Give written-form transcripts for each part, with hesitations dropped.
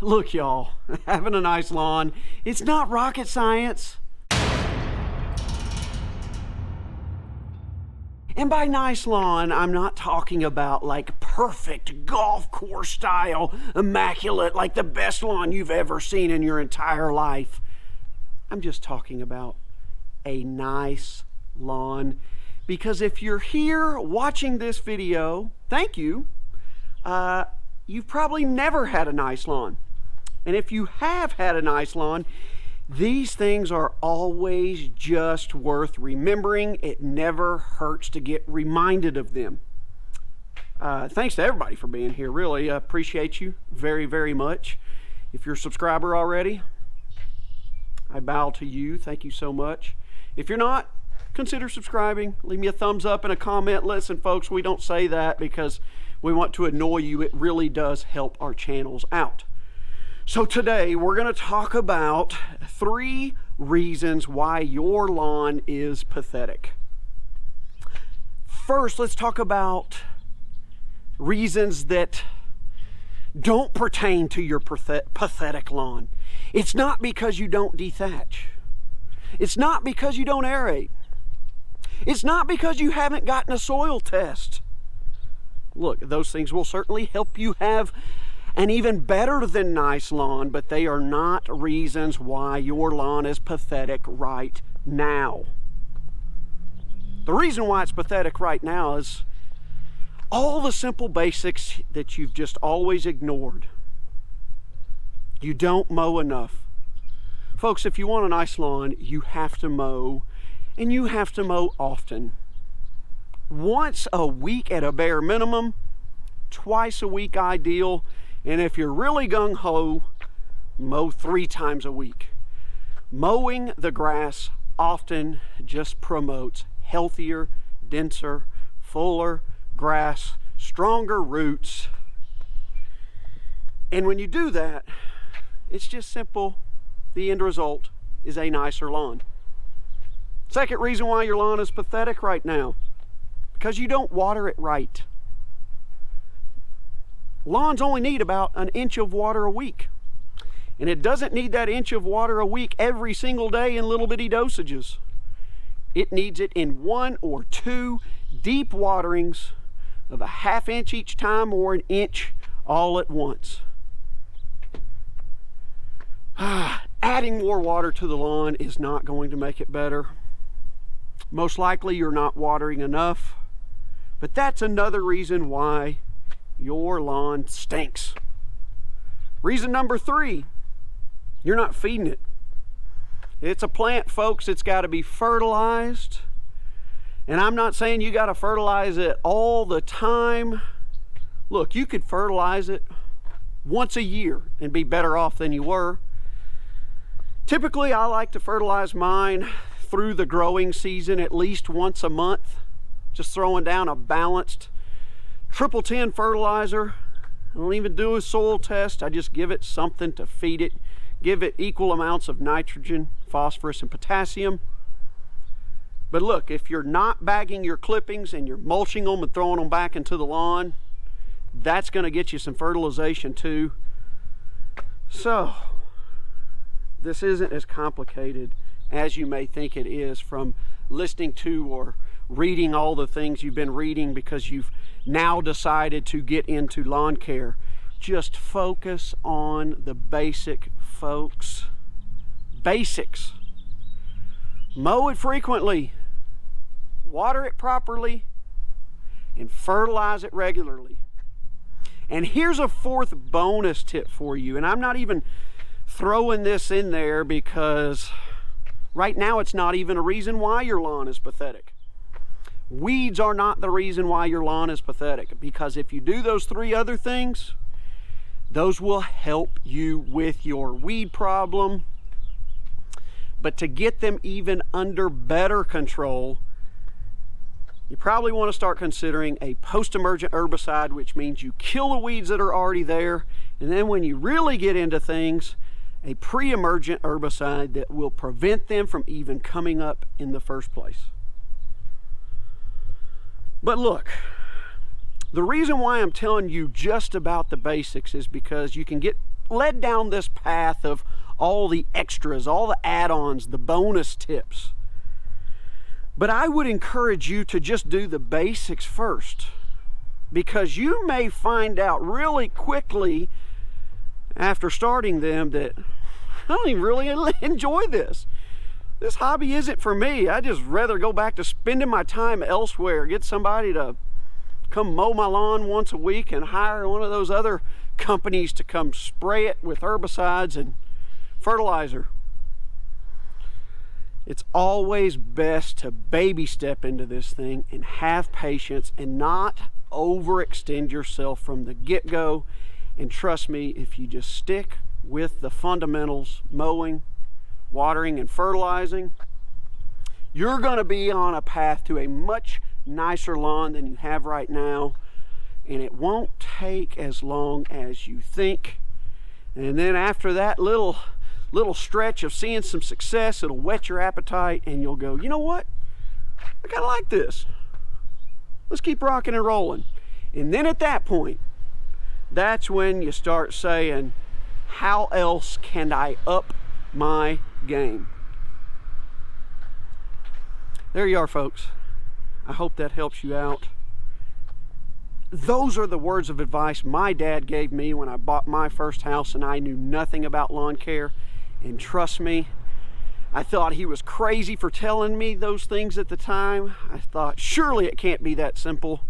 Look, y'all, having a nice lawn, it's not rocket science. And by nice lawn, I'm not talking about like perfect golf course style, immaculate, like the best lawn you've ever seen in your entire life. I'm just talking about a nice lawn. Because if you're here watching this video, thank you, you've probably never had a nice lawn. And if you have had a nice lawn, these things are always just worth remembering. It never hurts to get reminded of them. Thanks to everybody for being here. Really appreciate you very, very much. If you're a subscriber already, I bow to you. Thank you so much. If you're not, consider subscribing. Leave me a thumbs up and a comment. Listen, folks, we don't say that because we want to annoy you. It really does help our channels out. So today we're going to talk about 3 reasons why your lawn is pathetic. First, let's talk about reasons that don't pertain to your pathetic lawn. It's not because you don't dethatch. It's not because you don't aerate. It's not because you haven't gotten a soil test. Look, those things will certainly help you have an even better than nice lawn, but they are not reasons why your lawn is pathetic right now. The reason why it's pathetic right now is all the simple basics that you've just always ignored. You don't mow enough. Folks, if you want a nice lawn, you have to mow, and you have to mow often. Once a week at a bare minimum, twice a week ideal. And if you're really gung-ho, mow 3 times a week. Mowing the grass often just promotes healthier, denser, fuller grass, stronger roots. And when you do that, it's just simple. The end result is a nicer lawn. Second reason why your lawn is pathetic right now, because you don't water it right. Lawns only need about an inch of water a week. And it doesn't need that inch of water a week every single day in little bitty dosages. It needs it in 1 or 2 deep waterings of a ½ inch each time or an inch all at once. Adding more water to the lawn is not going to make it better. Most likely you're not watering enough. But that's another reason why your lawn stinks. Reason number 3, you're not feeding it. It's a plant, folks. It's got to be fertilized. And I'm not saying you got to fertilize it all the time. Look, you could fertilize it once a year and be better off than you were. Typically, I like to fertilize mine through the growing season at least once a month. Just throwing down a balanced 10 fertilizer. I don't even do a soil test. I just give it something to feed it. Give it equal amounts of nitrogen, phosphorus, and potassium. But look, if you're not bagging your clippings and you're mulching them and throwing them back into the lawn, that's going to get you some fertilization too. So, this isn't as complicated as you may think it is from listening to or reading all the things you've been reading because you've now decided to get into lawn care. Just focus on the basic, folks. Basics. Mow it frequently, water it properly, and fertilize it regularly. And here's a 4th bonus tip for you, and I'm not even throwing this in there because right now it's not even a reason why your lawn is pathetic. Weeds are not the reason why your lawn is pathetic, because if you do those 3 other things, those will help you with your weed problem. But to get them even under better control, you probably want to start considering a post-emergent herbicide, which means you kill the weeds that are already there. And then when you really get into things, a pre-emergent herbicide that will prevent them from even coming up in the first place. But look, the reason why I'm telling you just about the basics is because you can get led down this path of all the extras, all the add-ons, the bonus tips. But I would encourage you to just do the basics first, because you may find out really quickly after starting them that I don't even really enjoy this. This hobby isn't for me. I just rather go back to spending my time elsewhere, get somebody to come mow my lawn once a week and hire one of those other companies to come spray it with herbicides and fertilizer. It's always best to baby step into this thing and have patience and not overextend yourself from the get-go. And trust me, if you just stick with the fundamentals, mowing, watering, and fertilizing, you're going to be on a path to a much nicer lawn than you have right now. And it won't take as long as you think. And then after that little stretch of seeing some success, it'll whet your appetite and you'll go, you know what? I kind of like this. Let's keep rocking and rolling. And then at that point, that's when you start saying, how else can I up my game? There you are, folks. I hope that helps you out. Those are the words of advice my dad gave me when I bought my first house and I knew nothing about lawn care. And trust me, I thought he was crazy for telling me those things at the time. I thought, surely it can't be that simple.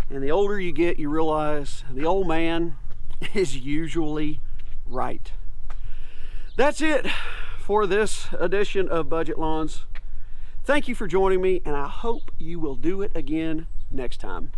And the older you get, you realize the old man is usually right. That's it for this edition of Budget Lawns. Thank you for joining me, and I hope you will do it again next time.